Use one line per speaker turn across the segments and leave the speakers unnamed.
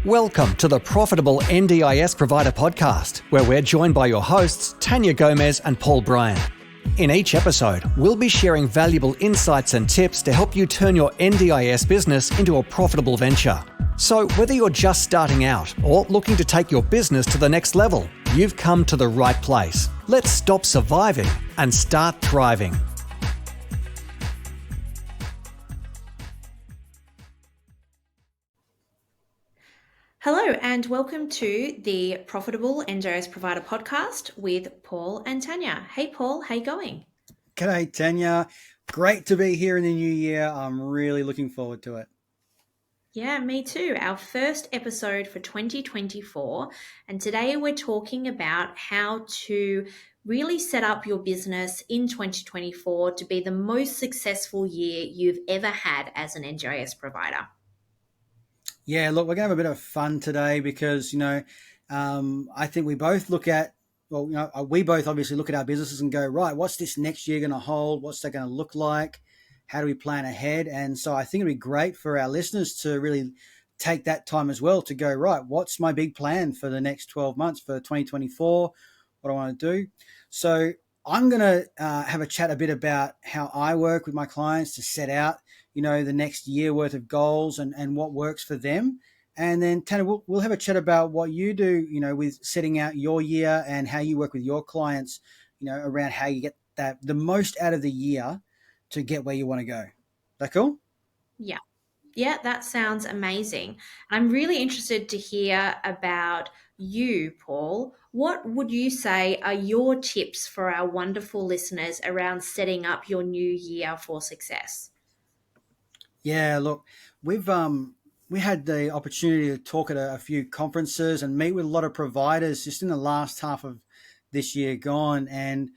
Welcome to the Profitable NDIS Provider Podcast, where we're joined by your hosts, Tania Gomez and Paul Bryan. In each episode, we'll be sharing valuable insights and tips to help you turn your NDIS business into a profitable venture. So whether you're just starting out or looking to take your business to the next level, you've come to the right place. Let's stop surviving and start thriving.
Hello and welcome to the Profitable NDIS Provider Podcast with Paul and Tania. Hey Paul, how you going?
G'day Tania. Great to be here in the new year. I'm really looking forward to it.
Yeah, me too. Our first episode for 2024, and today we're talking about how to really set up your business in 2024 to be the most successful year you've ever had as an NDIS provider.
Yeah, look, we're going to have a bit of fun today because, I think we both we both obviously look at our businesses and go, right, what's this next year going to hold? What's that going to look like? How do we plan ahead? And so I think it'd be great for our listeners to really take that time as well to go, right, what's my big plan for the next 12 months for 2024? What do I want to do? So I'm going to have a chat a bit about how I work with my clients to set out, the next year worth of goals and what works for them. And then Tanya, we'll have a chat about what you do, with setting out your year and how you work with your clients, around how you get the most out of the year to get where you want to go. Is that cool?
Yeah, that sounds amazing. I'm really interested to hear about you, Paul. What would you say are your tips for our wonderful listeners around setting up your new year for success?
Yeah, look, we had the opportunity to talk at a few conferences and meet with a lot of providers just in the last half of this year gone. And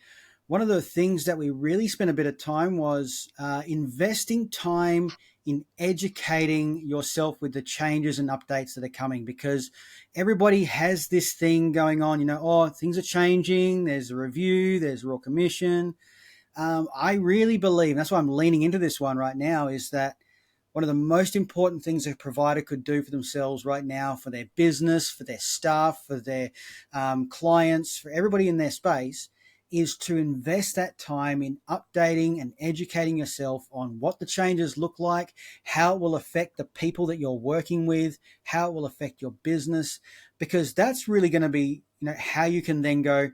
one of the things that we really spent a bit of time was investing time in educating yourself with the changes and updates that are coming, because everybody has this thing going on, things are changing, there's a review, there's a Royal Commission. I really believe, and that's why I'm leaning into this one right now, is that one of the most important things a provider could do for themselves right now, for their business, for their staff, for their clients, for everybody in their space, is to invest that time in updating and educating yourself on what the changes look like, how it will affect the people that you're working with, how it will affect your business, because that's really going to be, how you can then go,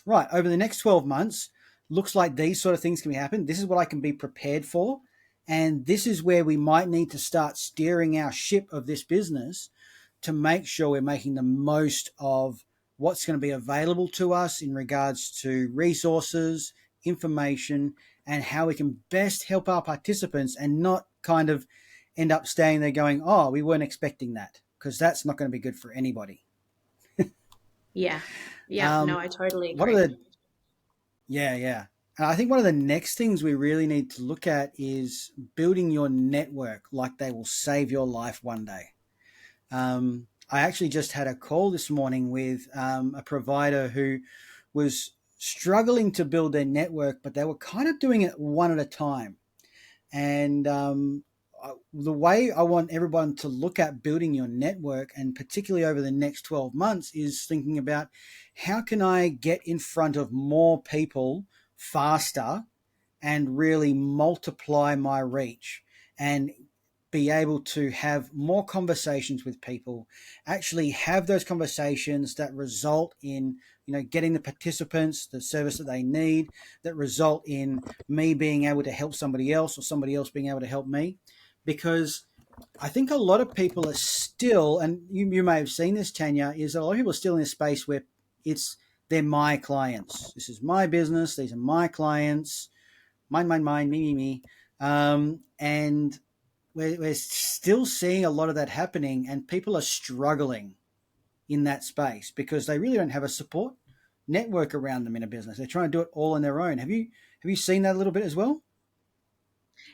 right, over the next 12 months, looks like these sort of things can happen. This is what I can be prepared for. And this is where we might need to start steering our ship of this business to make sure we're making the most of what's going to be available to us in regards to resources, information, and how we can best help our participants and not kind of end up staying there going, oh, we weren't expecting that, because that's not going to be good for anybody.
Yeah. No, I totally agree.
Yeah. And I think one of the next things we really need to look at is building your network like they will save your life one day. I actually just had a call this morning with a provider who was struggling to build their network, but they were kind of doing it one at a time. And the way I want everyone to look at building your network, and particularly over the next 12 months, is thinking about how can I get in front of more people faster and really multiply my reach and be able to have more conversations with people, actually have those conversations that result in, getting the participants the service that they need, that result in me being able to help somebody else or somebody else being able to help me. Because I think a lot of people are still, and you may have seen this, Tania, is that a lot of people are still in a space where they're my clients. This is my business. These are my clients. Mine, me. And we're still seeing a lot of that happening, and people are struggling in that space because they really don't have a support network around them in a business. They're trying to do it all on their own. Have you seen that a little bit as well?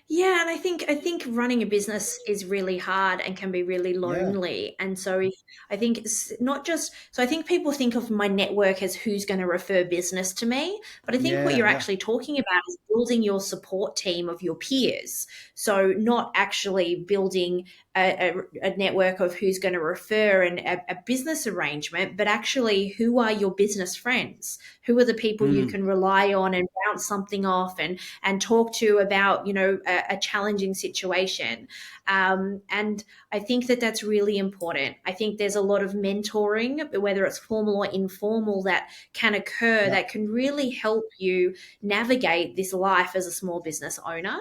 Yeah, and I think running a business is really hard and can be really lonely. And so I think it's not just so I think people think of my network as who's going to refer business to me, but I think what you're actually talking about is building your support team of your peers. So not actually building a network of who's going to refer and a business arrangement, but actually who are your business friends? Who are the people you
Mm,
can rely on and bounce something off and talk to about, a challenging situation. And I think that that's really important. I think there's a lot of mentoring, whether it's formal or informal, that can occur
yeah.
that can really help you navigate this life as a small business owner.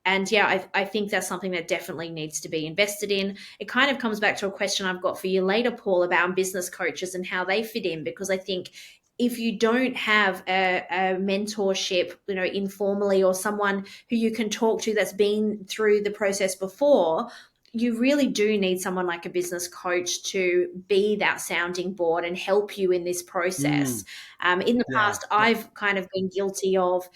And yeah, I think that's something that definitely needs to be invested in. It kind of comes back to a question I've got for you later, Paul, about business coaches and how they fit in, because I think if you don't have a mentorship, informally, or someone who you can talk to that's been through the process before, you really do need someone like a business coach to be that sounding board and help you in this process.
Mm,
In the
yeah.
past,
Yeah.
I've kind of been guilty of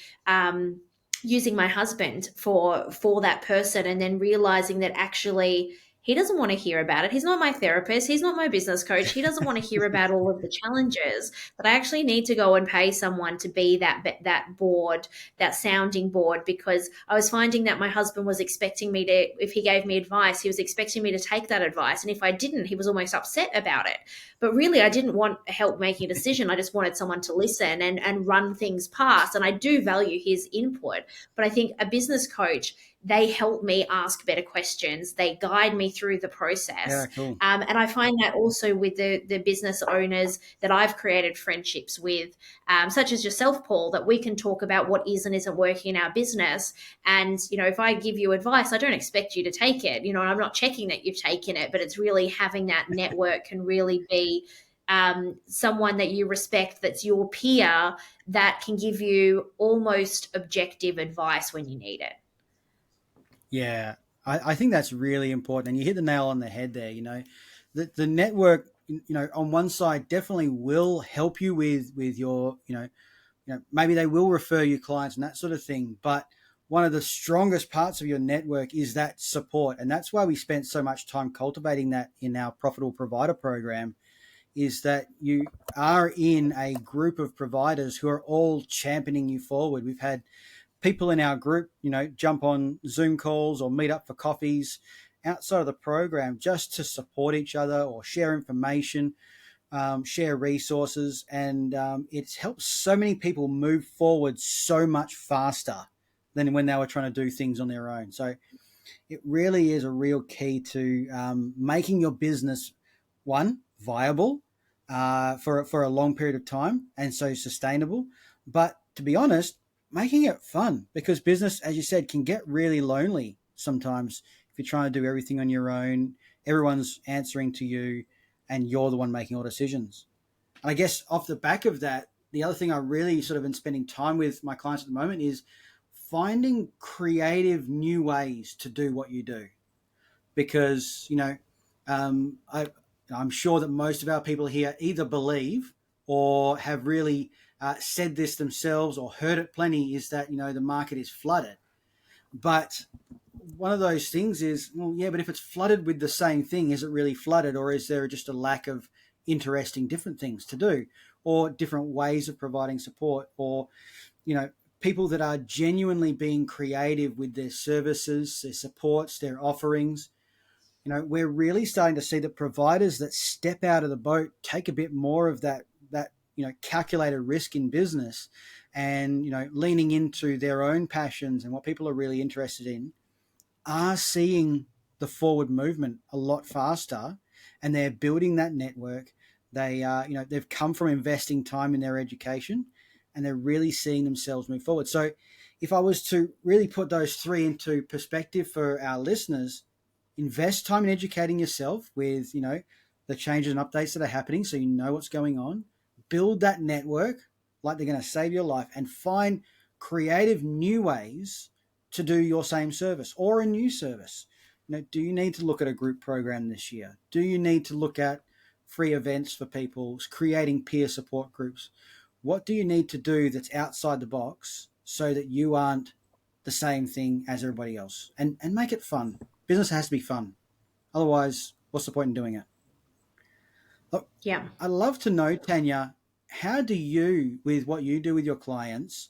using my husband for that person, and then realizing that actually he doesn't want to hear about it. He's not my therapist. He's not my business coach. He doesn't want to hear about all of the challenges. But I actually need to go and pay someone to be that board, that sounding board, because I was finding that my husband was expecting me to, if he gave me advice, he was expecting me to take that advice, and if I didn't, he was almost upset about it. But really, I didn't want help making a decision. I just wanted someone to listen and run things past. And I do value his input. But I think a business coach, they help me ask better questions. They guide me through the
Yeah,
process.
cool.
And I find that also with the business owners that I've created friendships with, such as yourself, Paul, that we can talk about what is and isn't working in our business. And, if I give you advice, I don't expect you to take it. And I'm not checking that you've taken it, but it's really having that network can really be someone that you respect, that's your peer, that can give you almost objective advice when you need it.
Yeah, I think that's really important, and you hit the nail on the head there. The network, on one side definitely will help you with your, maybe they will refer you clients and that sort of thing. But one of the strongest parts of your network is that support, and that's why we spent so much time cultivating that in our Profitable Provider program. Is that you are in a group of providers who are all championing you forward. We've had people in our group, jump on Zoom calls or meet up for coffees outside of the program just to support each other or share information, share resources. And it's helped so many people move forward so much faster than when they were trying to do things on their own. So it really is a real key to making your business, one, viable for a long period of time, and so sustainable. But to be honest, making it fun, because business, as you said, can get really lonely sometimes if you're trying to do everything on your own. Everyone's answering to you, and you're the one making all decisions. And I guess off the back of that, the other thing I really sort of been spending time with my clients at the moment is finding creative new ways to do what you do. Because, I'm sure that most of our people here either believe or have really said this themselves or heard it plenty, is that, the market is flooded. But one of those things is, well, yeah, but if it's flooded with the same thing, is it really flooded, or is there just a lack of interesting different things to do, or different ways of providing support, or, people that are genuinely being creative with their services, their supports, their offerings? We're really starting to see that providers that step out of the boat take a bit more of that calculated risk in business, and leaning into their own passions and what people are really interested in, are seeing the forward movement a lot faster, and they're building that network. They've come from investing time in their education, and they're really seeing themselves move forward. So if I was to really put those three into perspective for our listeners, invest time in educating yourself with, the changes and updates that are happening, so you know what's going on. Build that network like they're going to save your life, and find creative new ways to do your same service or a new service. Do you need to look at a group program this year? Do you need to look at free events for people, creating peer support groups? What do you need to do that's outside the box so that you aren't the same thing as everybody else? And make it fun. Business has to be fun. Otherwise, what's the point in doing it? Look,
Yeah.
I'd love to know, Tania, how do you, with what you do with your clients,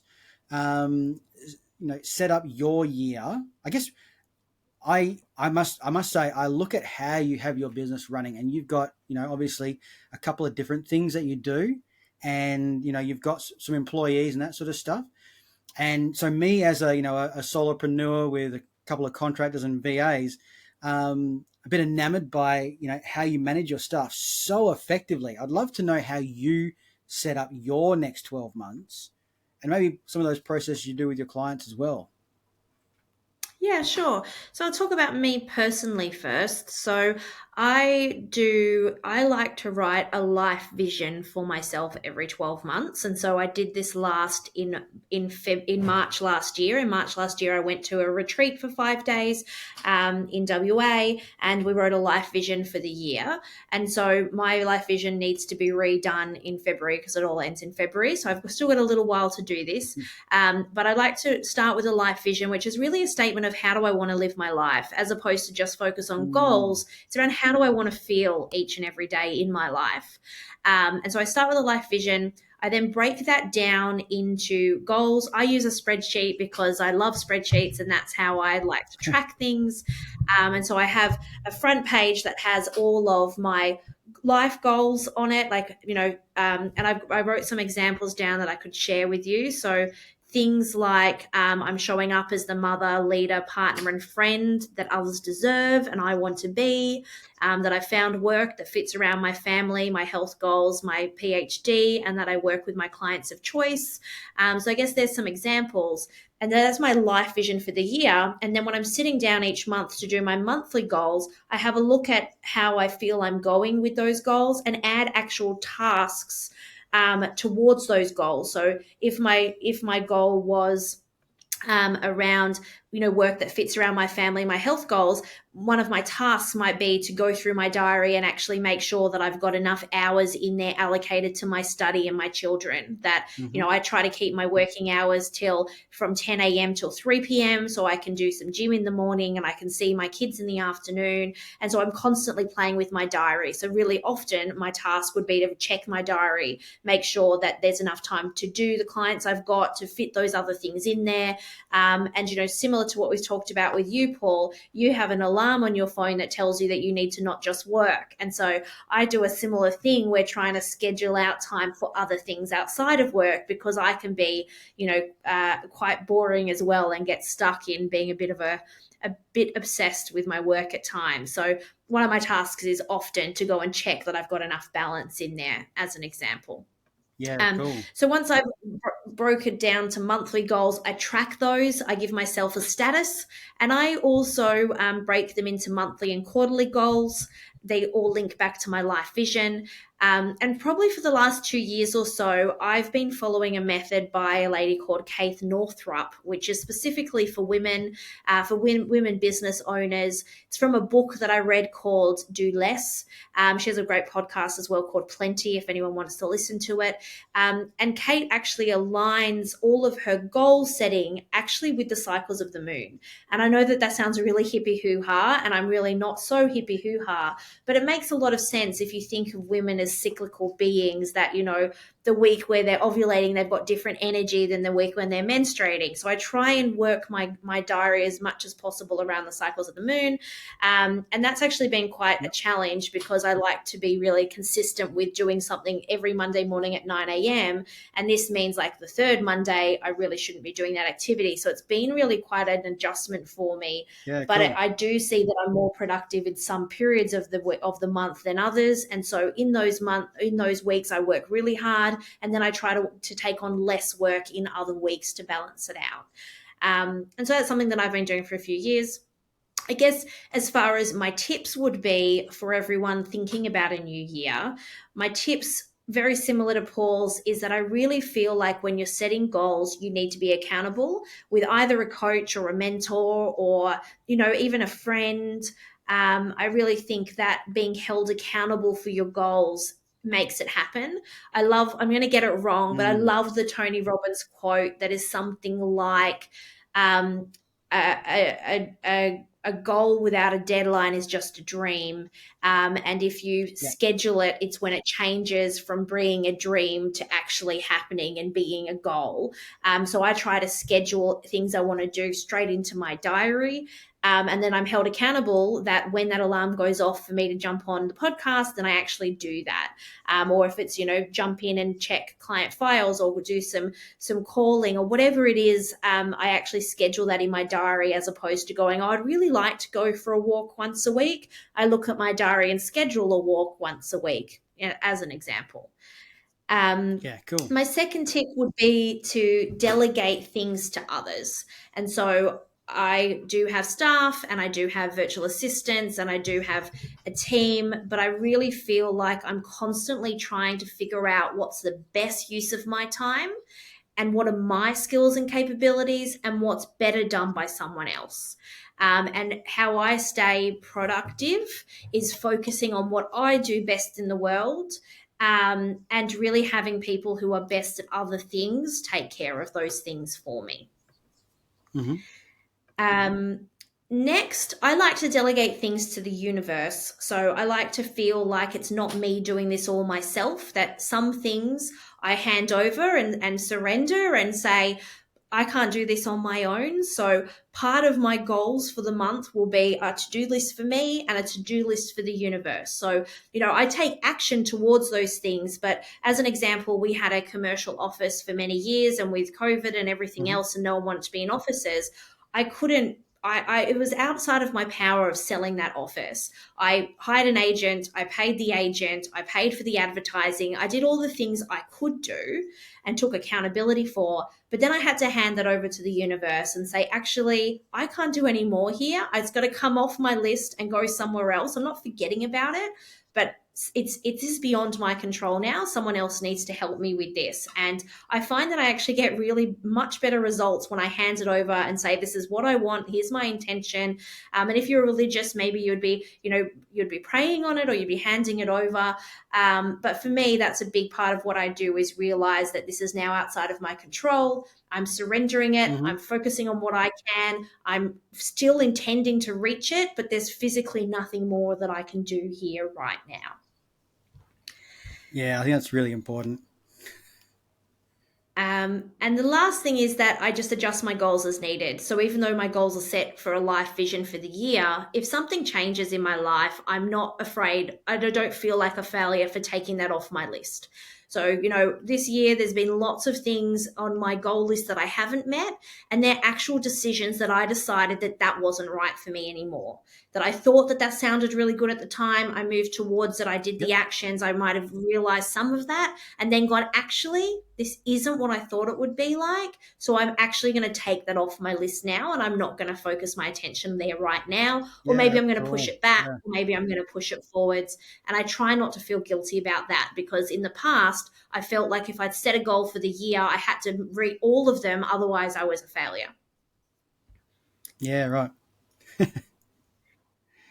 set up your year? I guess I must say I look at how you have your business running, and you've got, obviously a couple of different things that you do, and you've got some employees and that sort of stuff. And so me as a solopreneur with a couple of contractors and VAs, a bit enamored by how you manage your stuff so effectively. I'd love to know how you set up your next 12 months, and maybe some of those processes you do with your clients as well.
Yeah, sure. So I'll talk about me personally first. So I like to write a life vision for myself every 12 months. And so I did this last in March last year. In March last year, I went to a retreat for 5 days in WA, and we wrote a life vision for the year. And so my life vision needs to be redone in February because it all ends in February. So I've still got a little while to do this. But I'd like to start with a life vision, which is really a statement of how do I want to live my life, as opposed to just focus on goals. It's around how do I want to feel each and every day in my life. And so I start with a life vision. I then break that down into goals. I use a spreadsheet because I love spreadsheets, and that's how I like to track things. And so I have a front page that has all of my life goals on it, and I wrote some examples down that I could share with you. So things like I'm showing up as the mother, leader, partner, and friend that others deserve and I want to be, that I found work that fits around my family, my health goals, my PhD, and that I work with my clients of choice. So I guess there's some examples. And that's my life vision for the year. And then when I'm sitting down each month to do my monthly goals, I have a look at how I feel I'm going with those goals and add actual tasks towards those goals. So if my goal was around work that fits around my family, my health goals, one of my tasks might be to go through my diary and actually make sure that I've got enough hours in there allocated to my study and my children, that I try to keep my working hours till from 10 a.m. till 3 p.m. so I can do some gym in the morning and I can see my kids in the afternoon. And so I'm constantly playing with my diary. So really often my task would be to check my diary, make sure that there's enough time to do the clients I've got, to fit those other things in there. And similar to what we've talked about with you, Paul, you have an alarm on your phone that tells you that you need to not just work. And so I do a similar thing. We're trying to schedule out time for other things outside of work, because I can be, quite boring as well and get stuck in being a bit obsessed with my work at times. So one of my tasks is often to go and check that I've got enough balance in there, as an example.
Yeah, cool.
So once I've broke it down to monthly goals, I track those. I give myself a status, and I also break them into monthly and quarterly goals. They all link back to my life vision. And probably for the last 2 years or so, I've been following a method by a lady called Kate Northrup, which is specifically for women, women business owners. It's from a book that I read called Do Less. She has a great podcast as well called Plenty, if anyone wants to listen to it. And Kate actually aligns all of her goal setting actually with the cycles of the moon. And I know that that sounds really hippie hoo-ha, and I'm really not so hippie hoo-ha, but it makes a lot of sense if you think of women as cyclical beings, that, the week where they're ovulating, they've got different energy than the week when they're menstruating. So I try and work my diary as much as possible around the cycles of the moon. And that's actually been quite a challenge, because I like to be really consistent with doing something every Monday morning at 9 a.m. And this means like the third Monday, I really shouldn't be doing that activity. So it's been really quite an adjustment for me.
Yeah,
But
cool.
I do see that I'm more productive in some periods of the month than others. And so in those weeks, I work really hard, and then I try to take on less work in other weeks to balance it out. And so that's something that I've been doing for a few years. I guess as far as my tips would be for everyone thinking about a new year, my tips, very similar to Paul's, is that I really feel like when you're setting goals, you need to be accountable with either a coach or a mentor, or, even a friend. I really think that being held accountable for your goals makes it happen. I'm going to get it wrong, but I love the Tony Robbins quote that is something like, um, a goal without a deadline is just a dream. And if you schedule it, it's when it changes from being a dream to actually happening and being a goal. So I try to schedule things I want to do straight into my diary. And then I'm held accountable that when that alarm goes off for me to jump on the podcast, then I actually do that. Or if it's, jump in and check client files or do some calling or whatever it is, I actually schedule that in my diary as opposed to going, oh, I'd really like to go for a walk once a week. I look at my diary and schedule a walk once a week, as an example.
Yeah, cool.
My second tip would be to delegate things to others. And so I do have staff and I do have virtual assistants and I do have a team, but I really feel like I'm constantly trying to figure out what's the best use of my time and what are my skills and capabilities and what's better done by someone else. And how I stay productive is focusing on what I do best in the world, and really having people who are best at other things take care of those things for me.
Mm-hmm.
Next, I like to delegate things to the universe. So I like to feel like it's not me doing this all myself, that some things I hand over and surrender and say, I can't do this on my own. So part of my goals for the month will be a to-do list for me and a to-do list for the universe. So, I take action towards those things. But as an example, we had a commercial office for many years, and with COVID and everything else, and no one wanted to be in offices, I couldn't. It was outside of my power of selling that office. I hired an agent, I paid the agent, I paid for the advertising, I did all the things I could do and took accountability for. But then I had to hand that over to the universe and say, actually, I can't do any more here. It's got to come off my list and go somewhere else. I'm not forgetting about it, but it is beyond my control now. Someone else needs to help me with this. And I find that I actually get really much better results when I hand it over and say, this is what I want. Here's my intention. And if you're religious, maybe you'd be praying on it or you'd be handing it over. But for me, that's a big part of what I do, is realize that this is now outside of my control. I'm surrendering it. I'm focusing on what I can. I'm still intending to reach it, but there's physically nothing more that I can do here right now.
Yeah, I think that's really important.
And the last thing is that I just adjust my goals as needed. So even though my goals are set for a life vision for the year, if something changes in my life, I'm not afraid. I don't feel like a failure for taking that off my list. So, this year there's been lots of things on my goal list that I haven't met, and they're actual decisions that I decided that wasn't right for me anymore. That I thought that sounded really good at the time. I moved towards it. I did the actions. I might have realized some of that and then gone, actually, this isn't what I thought it would be like. So I'm actually going to take that off my list now, and I'm not going to focus my attention there right now. Or maybe I'm going to push it back. Or maybe I'm going to push it forwards. And I try not to feel guilty about that, because in the past, I felt like if I'd set a goal for the year, I had to reach all of them. Otherwise, I was a failure.
Yeah, right.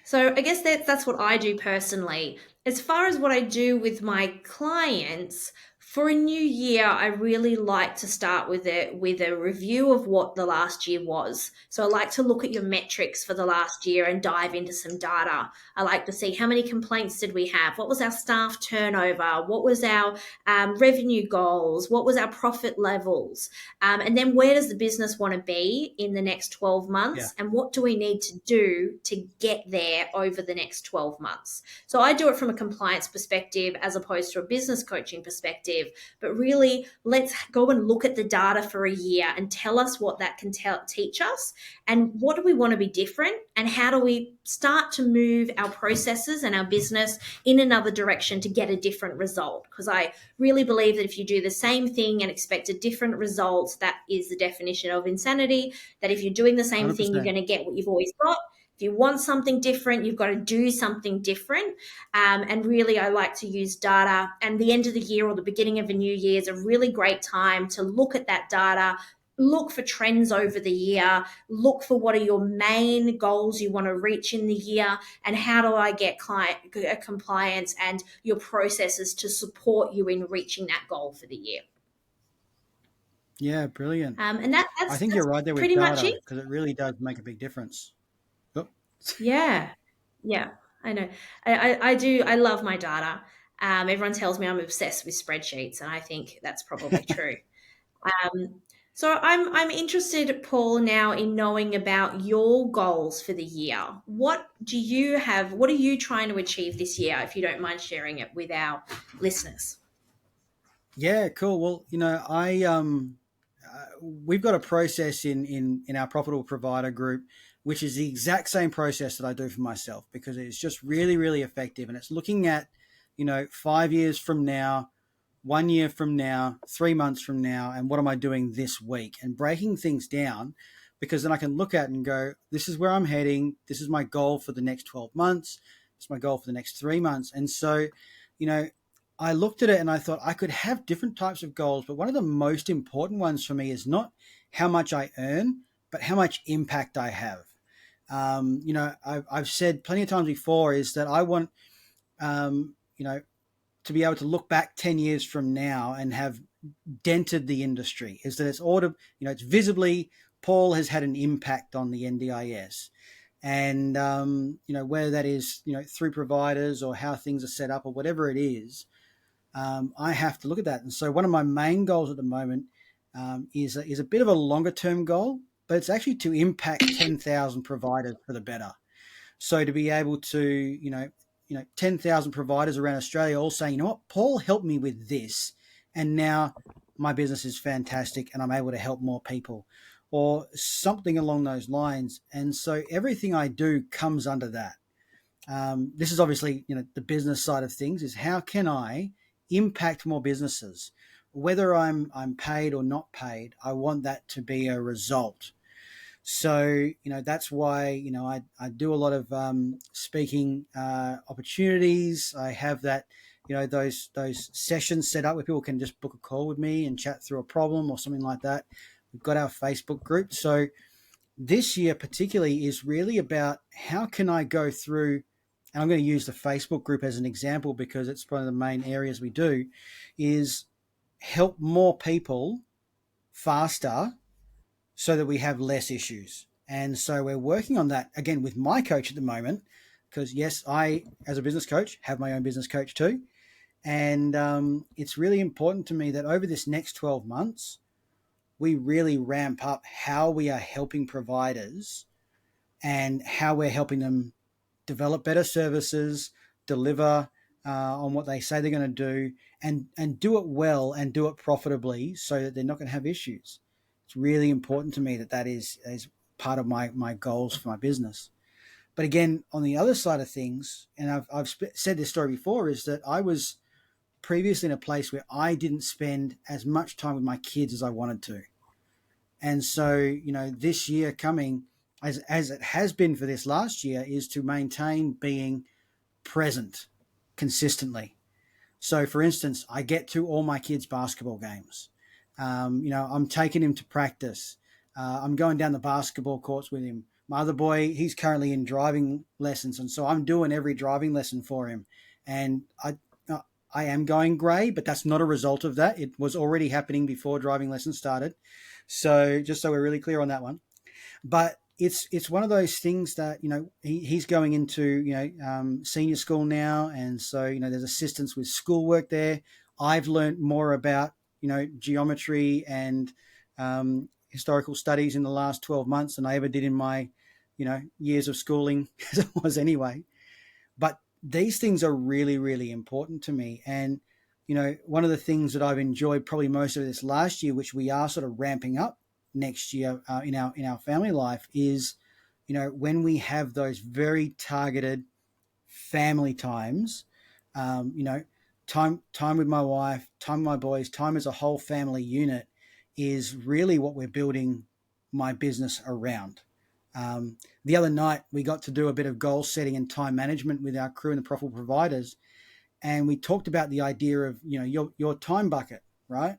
So I guess that's what I do personally. As far as what I do with my clients, for a new year, I really like to start with a review of what the last year was. So I like to look at your metrics for the last year and dive into some data. I like to see how many complaints did we have? What was our staff turnover? What was our revenue goals? What was our profit levels? And then where does the business want to be in the next 12 months? Yeah. And what do we need to do to get there over the next 12 months? So I do it from a compliance perspective as opposed to a business coaching perspective. But really, let's go and look at the data for a year and tell us what that can teach us, and what do we want to be different, and how do we start to move our processes and our business in another direction to get a different result. Because I really believe that if you do the same thing and expect a different result, that is the definition of insanity. That if you're doing the same 100%. Thing, you're going to get what you've always got. If you want something different, you've got to do something different. And really, I like to use data. And the end of the year or the beginning of a new year is a really great time to look at that data, look for trends over the year, look for what are your main goals you want to reach in the year, and how do I get client compliance and your processes to support you in reaching that goal for the year.
Yeah, brilliant.
And that's
I think you're right there with data, because it really does make a big difference.
Yeah, I know. I do. I love my data. Everyone tells me I'm obsessed with spreadsheets, and I think that's probably true. So I'm interested, Paul, now in knowing about your goals for the year. What do you have? What are you trying to achieve this year, if you don't mind sharing it with our listeners?
Yeah, cool. Well, we've got a process in our profitable provider group, which is the exact same process that I do for myself because it's just really, really effective. And it's looking at, 5 years from now, 1 year from now, 3 months from now, and what am I doing this week? And breaking things down because then I can look at and go, this is where I'm heading. This is my goal for the next 12 months. It's my goal for the next 3 months. And so, you know, I looked at it and I thought I could have different types of goals, but one of the most important ones for me is not how much I earn, but how much impact I have. I've said plenty of times before is that I want, um, you know, to be able to look back 10 years from now and have dented the industry is that it's visibly Paul has had an impact on the NDIS. And, whether that is, through providers or how things are set up or whatever it is, I have to look at that. And so one of my main goals at the moment is a bit of a longer term goal, but it's actually to impact 10,000 providers for the better. So to be able to, 10,000 providers around Australia all saying, you know what, Paul helped me with this. And now my business is fantastic and I'm able to help more people or something along those lines. And so everything I do comes under that. This is obviously, the business side of things is how can I impact more businesses? Whether I'm paid or not paid, I want that to be a result. So, that's why, I do a lot of speaking opportunities. I have that, those sessions set up where people can just book a call with me and chat through a problem or something like that. We've got our Facebook group. So this year particularly is really about how can I go through, and I'm going to use the Facebook group as an example because it's one of the main areas we do, is help more people faster so that we have less issues. And so we're working on that again with my coach at the moment, because yes, I, as a business coach, have my own business coach too. And it's really important to me that over this next 12 months, we really ramp up how we are helping providers and how we're helping them develop better services, deliver on what they say they're going to do, and do it well and do it profitably so that they're not going to have issues. It's really important to me that is part of my goals for my business. But again, on the other side of things, and I've said this story before, is that I was previously in a place where I didn't spend as much time with my kids as I wanted to. And so, this year coming, as it has been for this last year, is to maintain being present consistently. So, for instance, I get to all my kids' basketball games. I'm taking him to practice. I'm going down the basketball courts with him. My other boy, he's currently in driving lessons, and so I'm doing every driving lesson for him. And I am going grey, but that's not a result of that. It was already happening before driving lessons started. So just so we're really clear on that one. But it's one of those things that, he's going into, senior school now. And so, there's assistance with schoolwork there. I've learned more about, geometry and historical studies in the last 12 months than I ever did in my, years of schooling as it was anyway. But these things are really, really important to me. And, one of the things that I've enjoyed probably most of this last year, which we are sort of ramping up next year in our family life, is, when we have those very targeted family times, time with my wife, time with my boys, time as a whole family unit is really what we're building my business around. The other night, we got to do a bit of goal setting and time management with our crew and the profitable providers. And we talked about the idea of, your time bucket, right?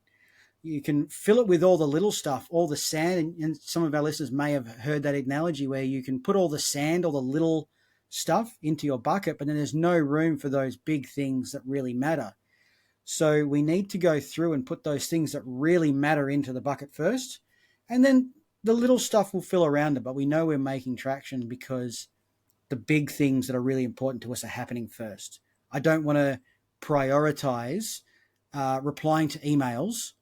You can fill it with all the little stuff, all the sand. And some of our listeners may have heard that analogy where you can put all the sand, all the little stuff into your bucket, but then there's no room for those big things that really matter. So we need to go through and put those things that really matter into the bucket first. And then the little stuff will fill around it, but we know we're making traction because the big things that are really important to us are happening first. I don't want to prioritize replying to emails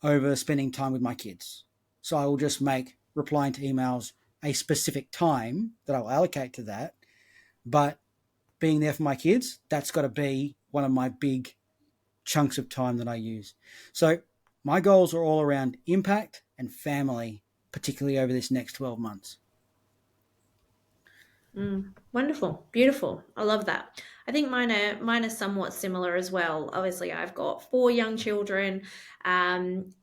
over spending time with my kids. So I will just make replying to emails a specific time that I'll allocate to that. But being there for my kids, that's got to be one of my big chunks of time that I use. So my goals are all around impact and family, particularly over this next 12 months.
Wonderful, beautiful. I love that. I think mine are somewhat similar as well. Obviously, I've got four young children, and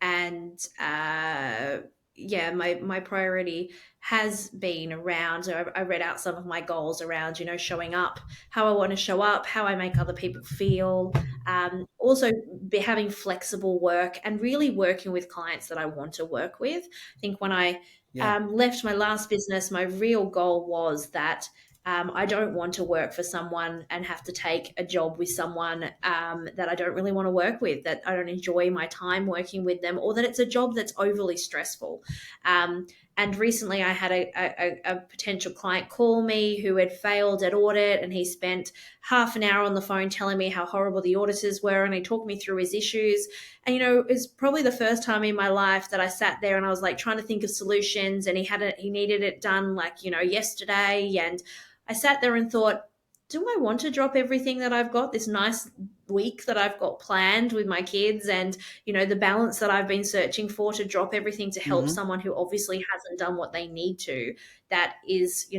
yeah, my priority has been around. So I read out some of my goals around, showing up, how I want to show up, how I make other people feel. Also, having flexible work and really working with clients that I want to work with. I think when I
Yeah.
left my last business, my real goal was that I don't want to work for someone and have to take a job with someone that I don't really want to work with, that I don't enjoy my time working with them, or that it's a job that's overly stressful. And recently I had a potential client call me who had failed at audit, and he spent half an hour on the phone telling me how horrible the auditors were, and he talked me through his issues. And, it's probably the first time in my life that I sat there and I was like trying to think of solutions, and he needed it done like, yesterday. And I sat there and thought, do I want to drop everything that I've got, this nice week that I've got planned with my kids, and, the balance that I've been searching for, to drop everything to help
Mm-hmm.
someone who obviously hasn't done what they need to? That is,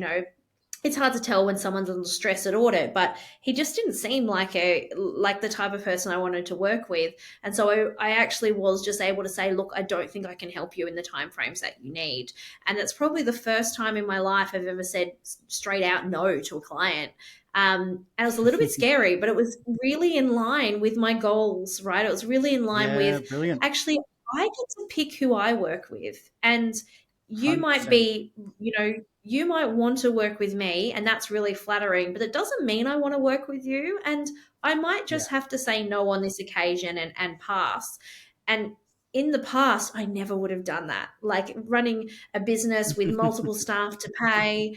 it's hard to tell when someone's under stress at audit, but he just didn't seem like the type of person I wanted to work with. And so I actually was just able to say, look, I don't think I can help you in the timeframes that you need. And that's probably the first time in my life I've ever said straight out no to a client. And it was a little bit scary, but it was really in line with my goals, right? It was really in line
Yeah,
with,
brilliant.
actually, I get to pick who I work with. And you might
100%.
be, you might want to work with me, and that's really flattering, but it doesn't mean I want to work with you. And I might
Yeah.
just have to say no on this occasion and pass. And in the past, I never would have done that. Like running a business with multiple staff to pay,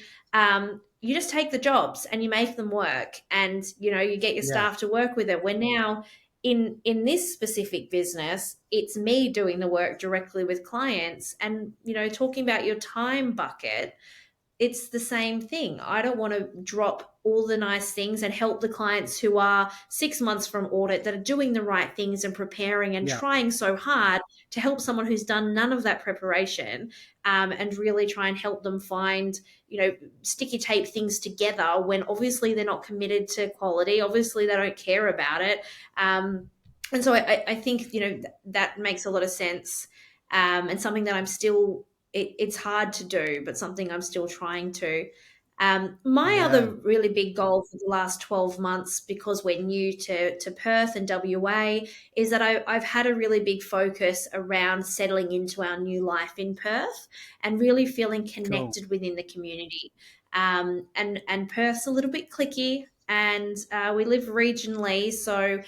you just take the jobs and you make them work, and you get your
Yeah.
staff to work with it. We're now in this specific business, it's me doing the work directly with clients. And talking about your time bucket, it's the same thing. I don't want to drop all the nice things and help the clients who are 6 months from audit, that are doing the right things and preparing and
Yeah.
trying so hard, to help someone who's done none of that preparation, and really try and help them find, sticky tape things together when obviously they're not committed to quality. Obviously, they don't care about it. And so I think, that makes a lot of sense, and something that I'm still it's hard to do, but something I'm still trying to. My
Yeah.
other really big goal for the last 12 months, because we're new to Perth and WA, is that I've had a really big focus around settling into our new life in Perth and really feeling
Cool.
connected within the community. And Perth's a little bit cliquey, and we live regionally, so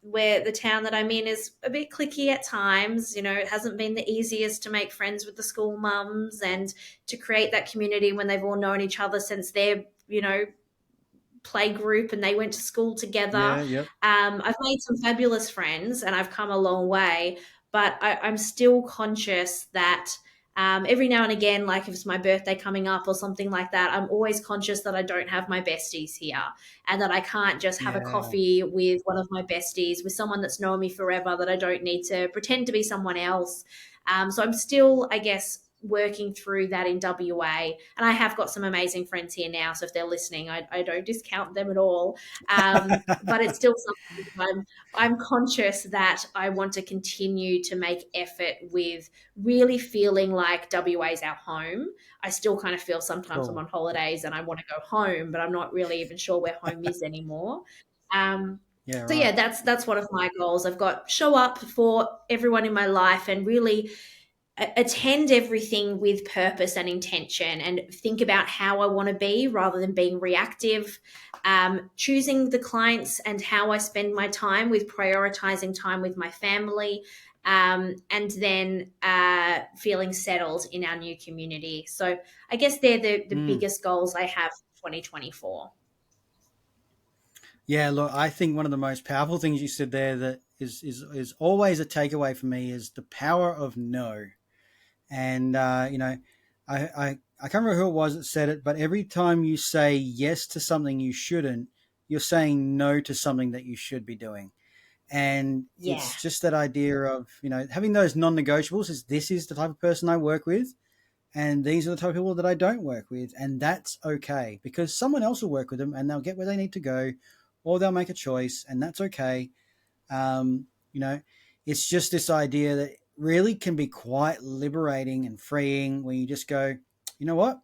where the town that I'm in is a bit cliquey at times. It hasn't been the easiest to make friends with the school mums and to create that community when they've all known each other since their, play group and they went to school together.
Yeah. Yep.
I've made some fabulous friends and I've come a long way, but I'm still conscious that every now and again, like if it's my birthday coming up or something like that, I'm always conscious that I don't have my besties here, and that I can't just have a
Yeah.
coffee with one of my besties, with someone that's known me forever, that I don't need to pretend to be someone else. So I'm still, I guess, working through that in WA. And I have got some amazing friends here now. So if they're listening, I don't discount them at all. But it's still something that I'm conscious that I want to continue to make effort with, really feeling like WA is our home. I still kind of feel sometimes I'm
Cool.
on holidays and I want to go home, but I'm not really even sure where home is anymore. Um,
Yeah.
so yeah,
Right.
that's one of my goals. I've got show up for everyone in my life and really attend everything with purpose and intention, and think about how I want to be rather than being reactive. Choosing the clients and how I spend my time, with prioritizing time with my family, and then feeling settled in our new community. So I guess they're the
Mm.
biggest goals I have for 2024.
Yeah, look, I think one of the most powerful things you said there that is always a takeaway for me is the power of no. And I can't remember who it was that said it, but every time you say yes to something you shouldn't, you're saying no to something that you should be doing. And
Yeah.
it's just that idea of having those non-negotiables. Is this is the type of person I work with, and these are the type of people that I don't work with, and that's okay because someone else will work with them and they'll get where they need to go, or they'll make a choice, and that's okay. Um, you know, it's just this idea that really can be quite liberating and freeing when you just go, you know what,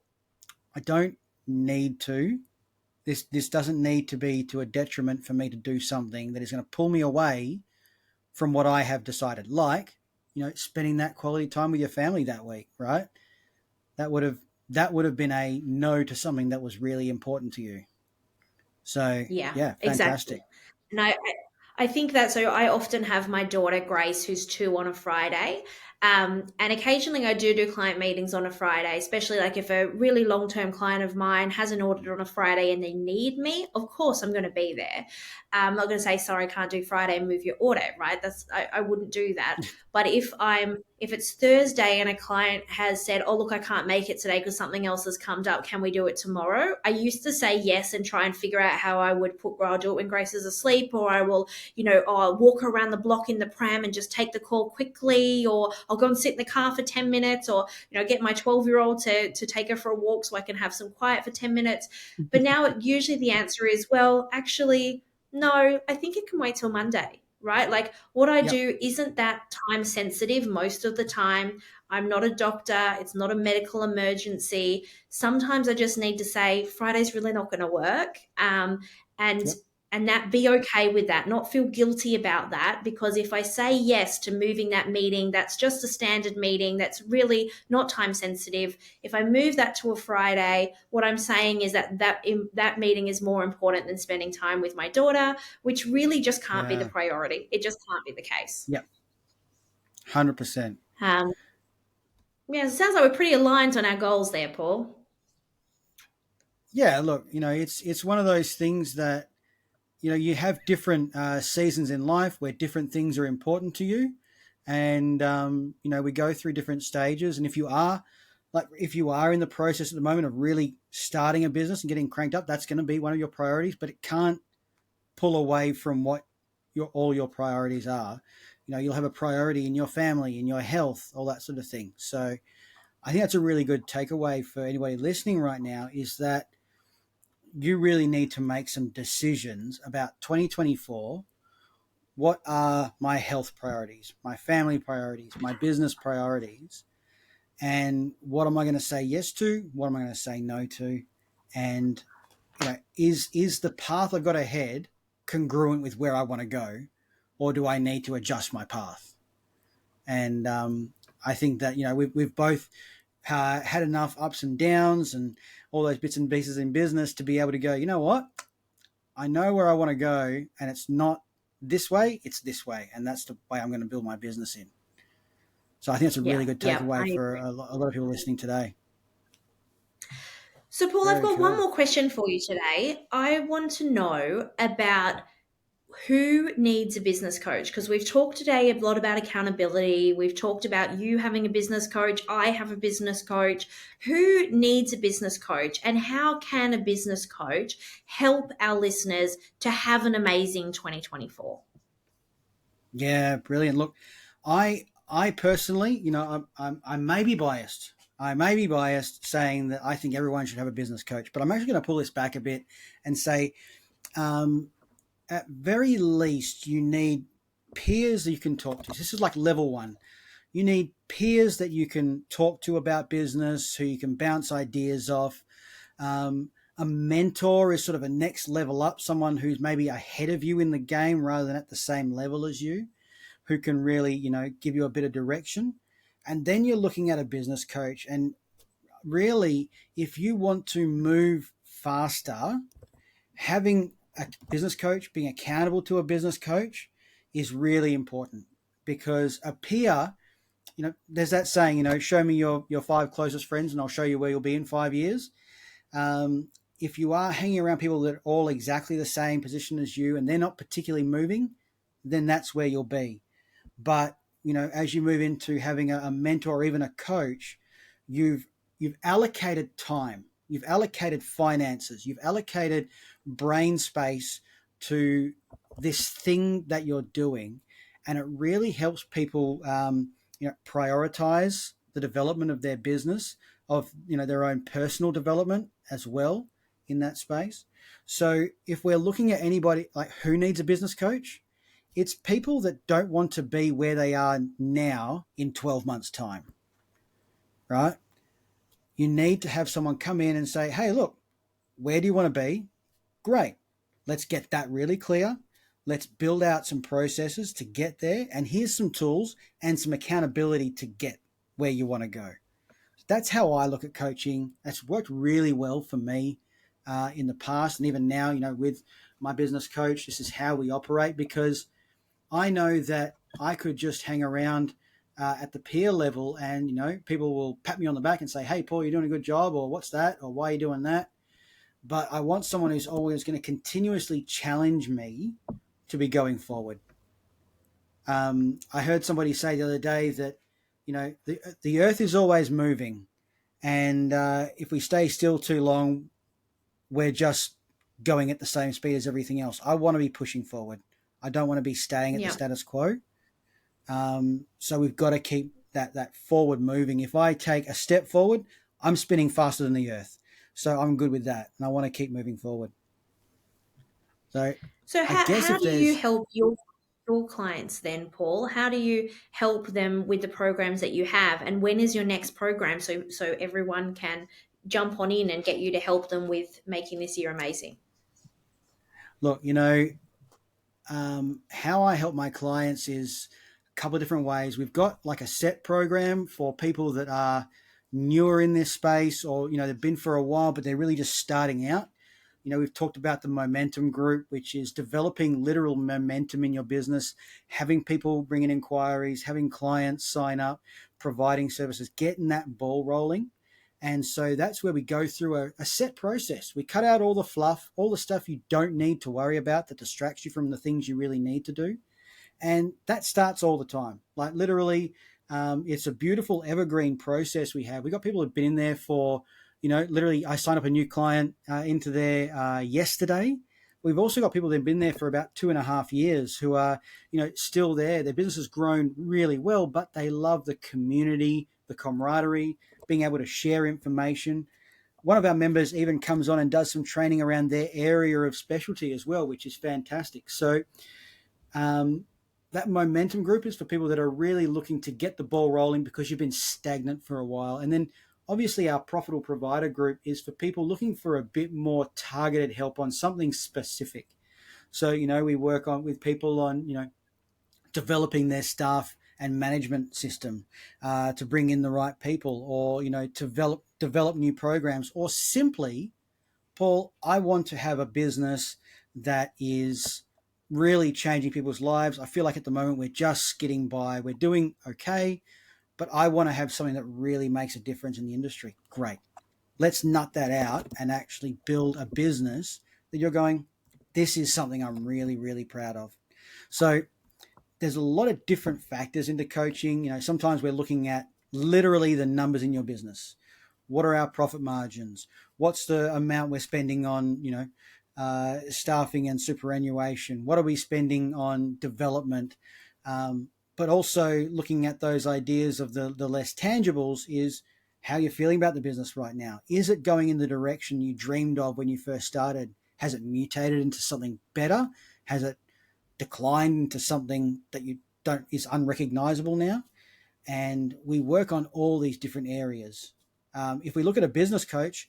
I don't need to. This doesn't need to be to a detriment for me to do something that is going to pull me away from what I have decided. Like, spending that quality time with your family that week, right? That would have that would have been a no to something that was really important to you. So
Yeah,
yeah,
exactly.
fantastic.
And I think that so I often have my daughter Grace, who's 2 on a Friday. And occasionally I do client meetings on a Friday, especially like if a really long term client of mine has an audit on a Friday and they need me, of course I'm going to be there. I'm not going to say, sorry, can't do Friday and move your audit, right? I wouldn't do that. But if it's Thursday and a client has said, oh, look, I can't make it today because something else has come up, can we do it tomorrow? I used to say yes and try and figure out how I would I'll do it when Grace is asleep, or I will, I'll walk around the block in the pram and just take the call quickly, or I'll go and sit in the car for 10 minutes, or, get my 12-year-old to take her for a walk so I can have some quiet for 10 minutes. But now usually the answer is, well, actually, no, I think it can wait till Monday, right? Like what I
Yep.
do isn't that time sensitive most of the time. I'm not a doctor. It's not a medical emergency. Sometimes I just need to say Friday's really not going to work. And
Yep.
and that be okay with that, not feel guilty about that, because if I say yes to moving that meeting, that's just a standard meeting that's really not time sensitive. If I move that to a Friday, what I'm saying is that meeting is more important than spending time with my daughter, which really just can't be the
Yeah.
priority. It just can't be the case.
Yep. 100%.
um, yeah, it sounds like we're pretty aligned on our goals there, Paul.
Yeah, look, it's one of those things that you have different seasons in life where different things are important to you, and we go through different stages. And if you are in the process at the moment of really starting a business and getting cranked up, that's going to be one of your priorities, but it can't pull away from what all your priorities are. You'll have a priority in your family, in your health, all that sort of thing. So I think that's a really good takeaway for anybody listening right now, is that you really need to make some decisions about 2024. What are my health priorities, my family priorities, my business priorities, and what am I going to say yes to? What am I going to say no to? And is the path I've got ahead congruent with where I want to go, or do I need to adjust my path? And I think that we've both had enough ups and downs and all those bits and pieces in business to be able to go, you know what, I know where I want to go, and it's not this way, it's this way, and that's the way I'm going to build my business in. So I think it's a
Yeah,
really good
yeah, I
takeaway for
agree.
a lot of people listening today.
So, Paul, I've
Very
got one
cool.
more question for you today. I want to know about who needs a business coach, because we've talked today a lot about accountability. We've talked about you having a business coach. I have a business coach. Who needs a business coach, and how can a business coach help our listeners to have an amazing 2024?
Yeah, brilliant. Look, I personally, I may be biased. I may be biased saying that I think everyone should have a business coach, but I'm actually going to pull this back a bit and say, um, at very least, you need peers that you can talk to. This is like level one. You need peers that you can talk to about business, who you can bounce ideas off. A mentor is sort of a next level up, someone who's maybe ahead of you in the game rather than at the same level as you, who can really, give you a bit of direction. And then you're looking at a business coach. And really, if you want to move faster, having a business coach, being accountable to a business coach is really important, because a peer, there's that saying, show me your five closest friends and I'll show you where you'll be in 5 years. Um, if you are hanging around people that are all exactly the same position as you and they're not particularly moving, then that's where you'll be. But, as you move into having a mentor or even a coach, you've allocated time, you've allocated finances, you've allocated brain space to this thing that you're doing. And it really helps people, prioritize the development of their business, of, their own personal development as well in that space. So if we're looking at anybody like who needs a business coach, it's people that don't want to be where they are now in 12 months' time, right? You need to have someone come in and say, hey, look, where do you want to be? Great. Let's get that really clear. Let's build out some processes to get there. And here's some tools and some accountability to get where you want to go. That's how I look at coaching. That's worked really well for me in the past. And even now, with my business coach, this is how we operate, because I know that I could just hang around at the peer level and, people will pat me on the back and say, hey, Paul, you're doing a good job, or what's that, or why are you doing that? But I want someone who's always going to continuously challenge me to be going forward. I heard somebody say the other day that, the earth is always moving. And if we stay still too long, we're just going at the same speed as everything else. I want to be pushing forward. I don't want to be staying at the status quo. So we've got to keep that forward moving. If I take a step forward, I'm spinning faster than the earth. So I'm good with that. And I want to keep moving forward. So
how do you help your clients then, Paul? How do you help them with the programs that you have? And when is your next program so everyone can jump on in and get you to help them with making this year amazing?
Look, how I help my clients is a couple of different ways. We've got like a set program for people that are newer in this space, or, they've been for a while, but they're really just starting out. We've talked about the momentum group, which is developing literal momentum in your business, having people bring in inquiries, having clients sign up, providing services, getting that ball rolling. And so that's where we go through a set process. We cut out all the fluff, all the stuff you don't need to worry about that distracts you from the things you really need to do. And that starts all the time. Like literally, it's a beautiful evergreen process we have. We got people who've been in there for, literally I signed up a new client into there yesterday. We've also got people that have been there for about 2.5 years who are, still there. Their business has grown really well, but they love the community, the camaraderie, being able to share information. One of our members even comes on and does some training around their area of specialty as well, which is fantastic. So that momentum group is for people that are really looking to get the ball rolling because you've been stagnant for a while. And then obviously our profitable provider group is for people looking for a bit more targeted help on something specific. So, we work with people on, developing their staff and management system to bring in the right people, or, to develop new programs, or simply, Paul, I want to have a business that is really changing people's lives. I feel like at the moment we're just skidding by. We're doing okay, but I want to have something that really makes a difference in the industry. Great. Let's nut that out and actually build a business that you're going, this is something I'm really, really proud of. So there's a lot of different factors into coaching. Sometimes we're looking at literally the numbers in your business. What are our profit margins? What's the amount we're spending on, staffing and superannuation? What are we spending on development? But also looking at those ideas of the less tangibles is how you're feeling about the business right now. Is it going in the direction you dreamed of when you first started? Has it mutated into something better? Has it declined into something that is unrecognizable now? And we work on all these different areas. If we look at a business coach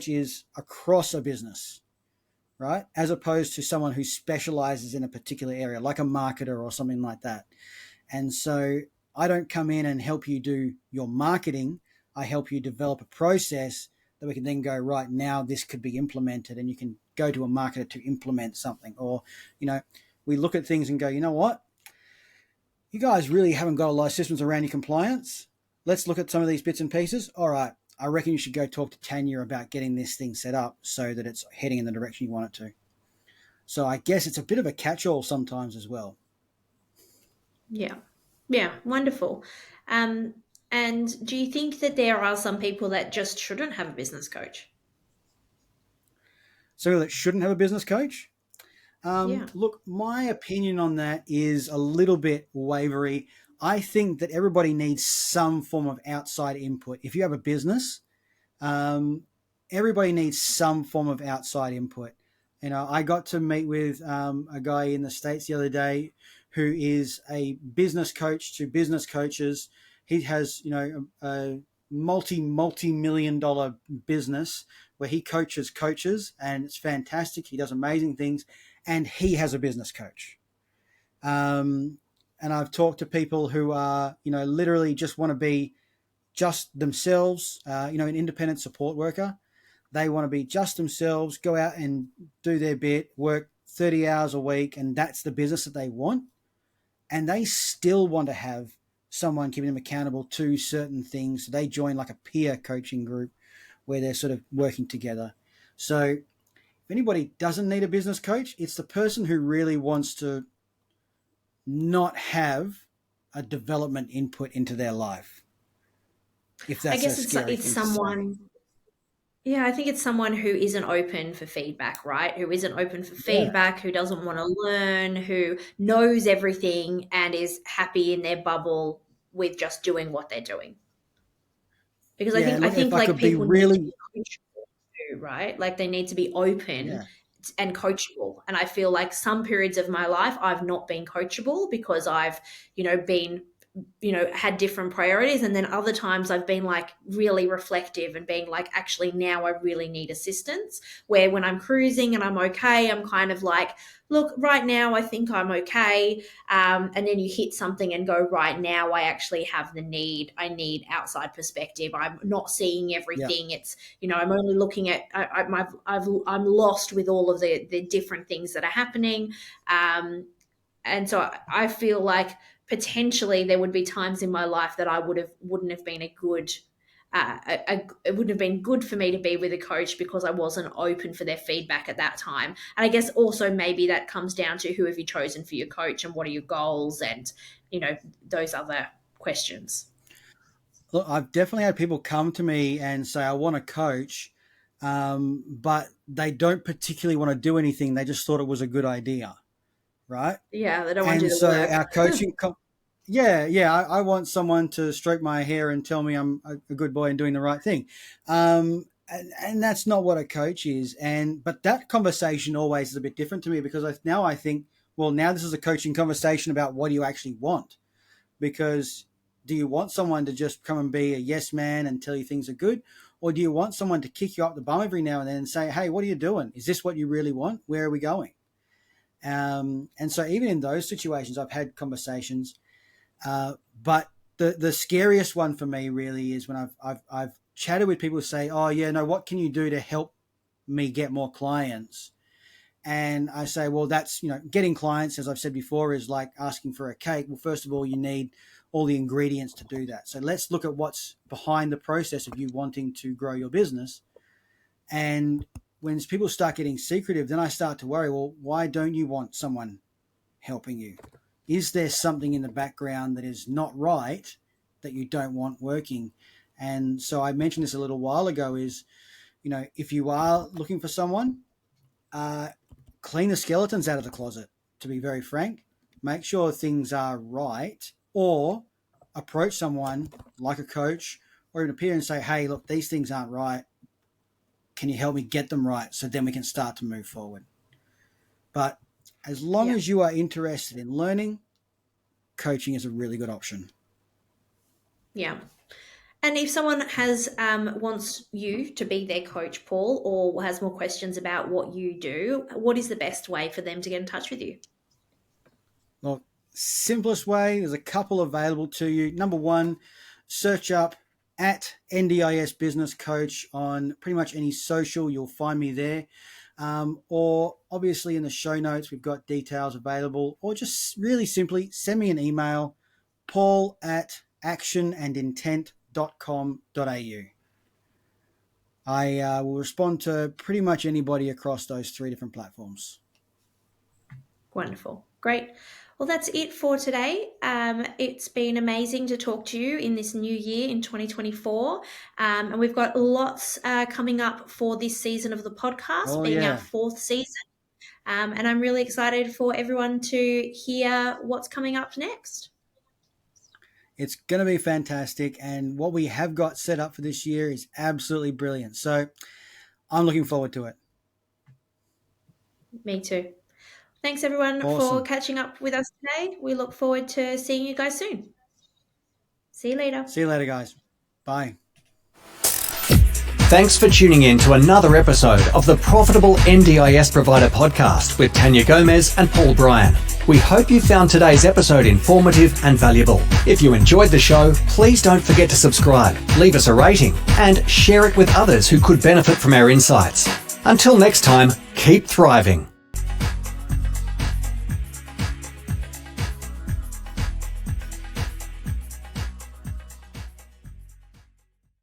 is across a business, right? As opposed to someone who specializes in a particular area, like a marketer or something like that. And so I don't come in and help you do your marketing. I help you develop a process that we can then go, right now, this could be implemented, and you can go to a marketer to implement something. Or, we look at things and go, you know what? You guys really haven't got a lot of systems around your compliance. Let's look at some of these bits and pieces. All right, I reckon you should go talk to Tanya about getting this thing set up so that it's heading in the direction you want it to. So I guess it's a bit of a catch-all sometimes as well.
Yeah. Yeah. Wonderful. And do you think that there are some people that just shouldn't have a business coach?
So that shouldn't have a business coach?
Yeah.
Look, my opinion on that is a little bit wavery. I think that everybody needs some form of outside input. If you have a business, um, everybody needs some form of outside input. You know, I got to meet with a guy in the States the other day who is a business coach to business coaches. He has, you know, a multi-million dollar business where he coaches coaches, and it's fantastic. He does amazing things, and he has a business coach. Um, and I've talked to people who are, you know, literally just want to be just themselves, you know, an independent support worker. They want to be just themselves, go out and do their bit, work 30 hours a week, and that's the business that they want. And they still want to have someone keeping them accountable to certain things. So they join like a peer coaching group where they're sort of working together. So if anybody doesn't need a business coach, it's the person who really wants to not have a development input into their life. If
I
that's a
guess
scary
it's
thing to say.
someone. Yeah, I think it's someone who isn't open for feedback, right? Who isn't open for
Yeah.
feedback, who doesn't want to learn, who knows everything and is happy in their bubble with just doing what they're doing. Because I
Yeah.
think I
Look, if
think
I
like
could be
people need to
really,
be coachable too, right? Like they need to be open
yeah.
and coachable. And I feel like some periods of my life I've not been coachable because I've, been had different priorities, and then other times I've been like really reflective and being like, actually now I really need assistance, where when I'm cruising and I'm okay, I'm kind of like, look, right now I think I'm okay, and then you hit something and go, right now I actually have I need outside perspective, I'm not seeing
Yeah.
everything, it's, I'm only looking at, I'm lost with all of the different things that are happening. And so I feel like potentially there would be times in my life that I wouldn't have been a good it wouldn't have been good for me to be with a coach because I wasn't open for their feedback at that time. And I guess also maybe that comes down to who have you chosen for your coach and what are your goals and those other questions.
Look, I've definitely had people come to me and say, I want a coach, but they don't particularly want to do anything. They just thought it was a good idea. Right.
Yeah, they don't want to
And
do the
so
work.
our yeah, I want someone to stroke my hair and tell me I'm a good boy and doing the right thing. And that's not what a coach is. But that conversation always is a bit different to me because now I think, well, now this is a coaching conversation about what do you actually want? Because do you want someone to just come and be a yes man and tell you things are good? Or do you want someone to kick you up the bum every now and then and say, hey, what are you doing? Is this what you really want? Where are we going? And so even in those situations, I've had conversations. But the scariest one for me really is when I've chatted with people who say, oh yeah, no, what can you do to help me get more clients? And I say, well, that's, getting clients, as I've said before, is like asking for a cake. Well, first of all, you need all the ingredients to do that. So let's look at what's behind the process of you wanting to grow your business. And when people start getting secretive, then I start to worry, well, why don't you want someone helping you? Is there something in the background that is not right that you don't want working? And so I mentioned this a little while ago is, if you are looking for someone, clean the skeletons out of the closet, to be very frank. Make sure things are right, or approach someone like a coach or even a peer and say, hey, look, these things aren't right. Can you help me get them right? So then we can start to move forward. But as long
Yeah.
as you are interested in learning, coaching is a really good option.
Yeah. And if someone has wants you to be their coach, Paul, or has more questions about what you do, what is the best way for them to get in touch with you?
Look, simplest way, there's a couple available to you. Number one, search up at NDIS Business Coach on pretty much any social. You'll find me there. Or obviously in the show notes, we've got details available. Or just really simply send me an email, paul@actionandintent.com.au. I will respond to pretty much anybody across those 3 different platforms.
Wonderful. Great. Well, that's it for today. It's been amazing to talk to you in this new year in 2024. And we've got lots coming up for this season of the podcast, being our 4th season. And I'm really excited for everyone to hear what's coming up next.
It's going to be fantastic. And what we have got set up for this year is absolutely brilliant. So I'm looking forward to it.
Me too. Thanks, everyone, for catching up with us today. We look forward to seeing you guys soon. See you later.
See you later, guys. Bye.
Thanks for tuning in to another episode of the Profitable NDIS Provider Podcast with Tania Gomez and Paul Bryan. We hope you found today's episode informative and valuable. If you enjoyed the show, please don't forget to subscribe, leave us a rating, and share it with others who could benefit from our insights. Until next time, keep thriving.